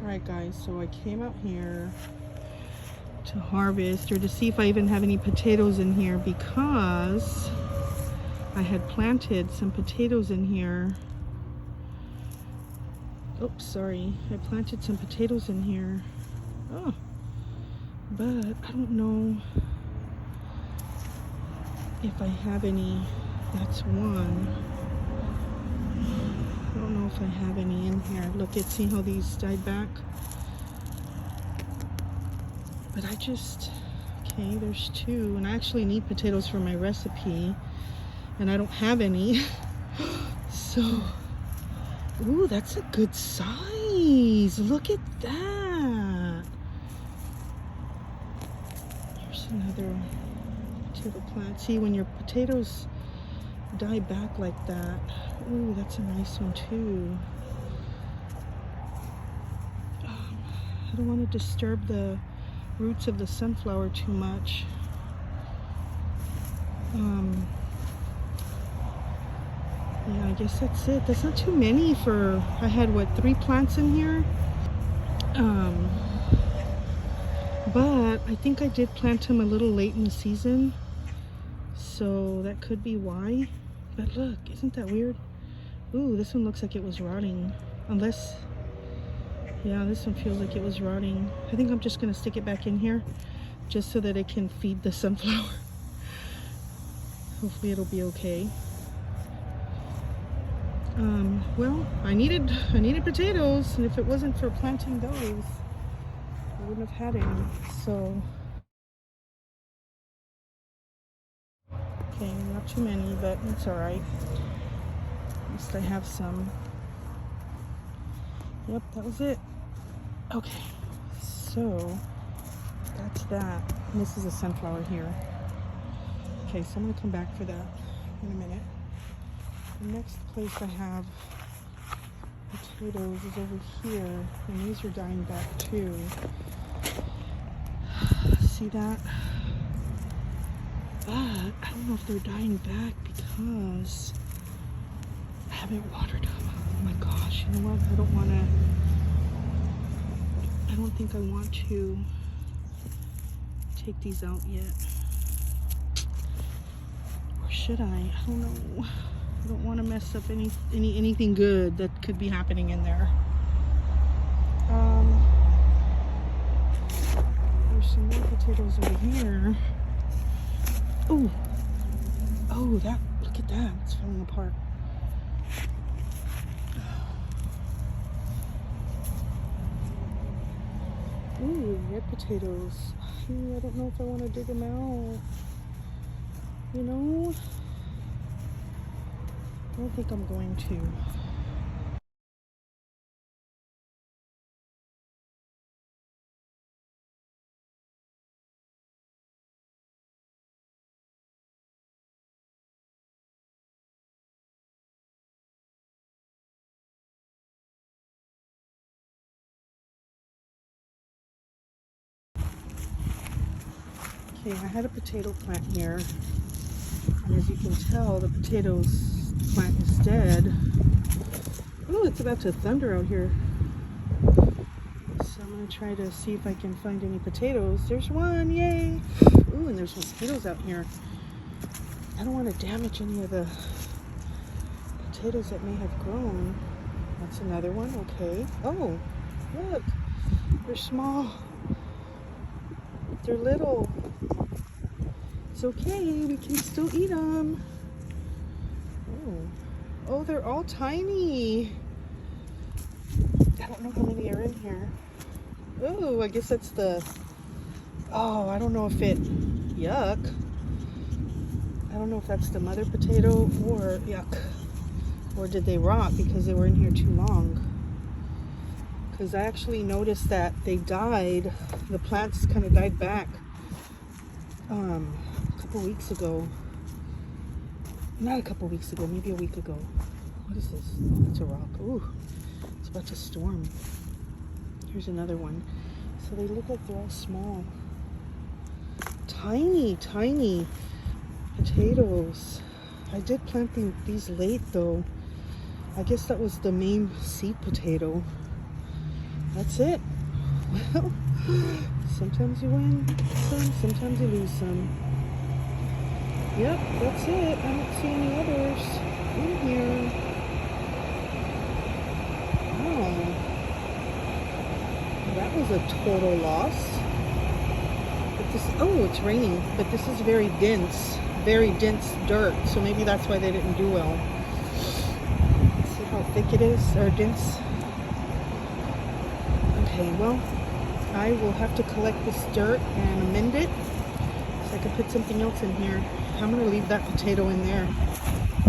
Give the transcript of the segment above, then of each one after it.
Alright guys, so I came out here to harvest, or to see if I even have any potatoes in here, because I had planted some potatoes in here. Oops, sorry. I planted some potatoes in here. Oh, but I don't know if I have any. That's one. I don't know if I have any in here. Look, at see how these died back? But I just, okay, there's two. And I actually need potatoes for my recipe. And I don't have any. So, ooh, that's a good size. Look at that. Here's another potato plant. See, when your potatoes die back like that, ooh, that's a nice one too. I don't want to disturb the roots of the sunflower too much. Yeah, I guess that's it. That's not too many for, I had what, 3 plants in here? But I think I did plant them a little late in the season, so that could be why. But look, isn't that weird? Ooh, this one looks like it was rotting. Unless, yeah, this one feels like it was rotting. I think I'm just gonna stick it back in here just so that it can feed the sunflower. Hopefully it'll be okay. Well, I needed potatoes, and if it wasn't for planting those, I wouldn't have had any. So, okay, not too many, but it's all right. At least I have some. Yep, that was it. Okay, so that's that. And this is a sunflower here. Okay, so I'm gonna come back for that in a minute. The next place I have potatoes is over here, and these are dying back too. See that? But I don't know if they're dying back because I haven't watered them. Oh my gosh, you know what? I don't think I want to take these out yet. Or should I? I don't know. I don't want to mess up anything good that could be happening in there. There's some more potatoes over here. Oh, look at that. It's falling apart. Ooh, red potatoes. I don't know if I want to dig them out. You know? I don't think I'm going to. Okay, I had a potato plant here, and as you can tell, the potatoes plant is dead. Oh, it's about to thunder out here. So I'm gonna try to see if I can find any potatoes. There's one, yay! Ooh, and there's mosquitoes out here. I don't want to damage any of the potatoes that may have grown. That's another one, okay. Oh, look, they're small. They're little. It's okay, we can still eat them. Oh, they're all tiny. I don't know how many are in here. Oh, I guess that's the, I don't know if it, yuck. I don't know if that's the mother potato or yuck. Or did they rot because they were in here too long? Because I actually noticed that they died, the plants kind of died back a couple weeks ago. Not a couple weeks ago, maybe a week ago. What is this? Oh, it's a rock. Ooh, it's about to storm. Here's another one. So they look like they're all small. Tiny, tiny potatoes. I did plant these late though. I guess that was the main seed potato. that's it. Well, sometimes you win some, sometimes you lose some. Yep, that's it. I don't see any others in here. Oh, that was a total loss. But this, oh, it's raining, but this is very dense dirt, so maybe that's why they didn't do well. See how thick it is, or dense? Okay, well, I will have to collect this dirt and amend it so I can put something else in here. I'm gonna leave that potato in there,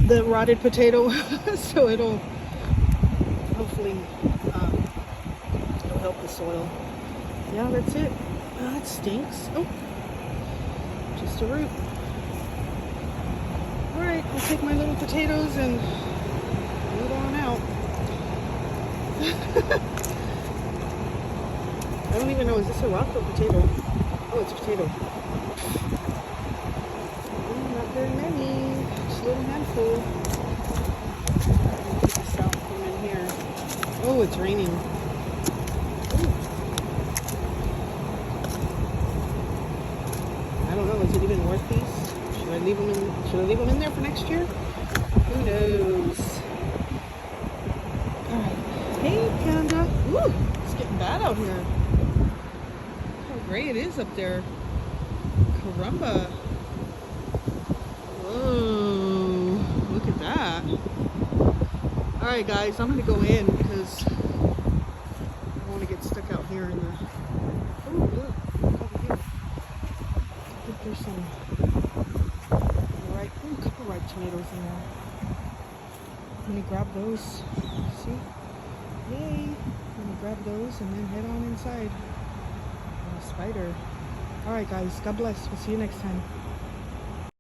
the rotted potato, so it'll hopefully it'll help the soil. Yeah, that's it. Oh, that stinks. Oh, just a root. All right, I'll take my little potatoes and move on out. I don't even know, is this a rock or potato? Oh, it's a potato. Not very many, just a little handful. Get this out, put them in here. Oh, it's raining. Ooh. I don't know, is it even worth these? Should I leave them in there for next year? Who knows? Alright. Hey, Panda. Ooh, it's getting bad out here. How gray it is up there. Caramba. Whoa, look at that. Alright guys, I'm gonna go in because I don't want to get stuck out here in the... Oh, look over here. I think there's some a couple ripe tomatoes in there. I'm gonna grab those. See? Yay! I'm gonna grab those and then head on inside. Oh, a spider. Alright guys, God bless. We'll see you next time.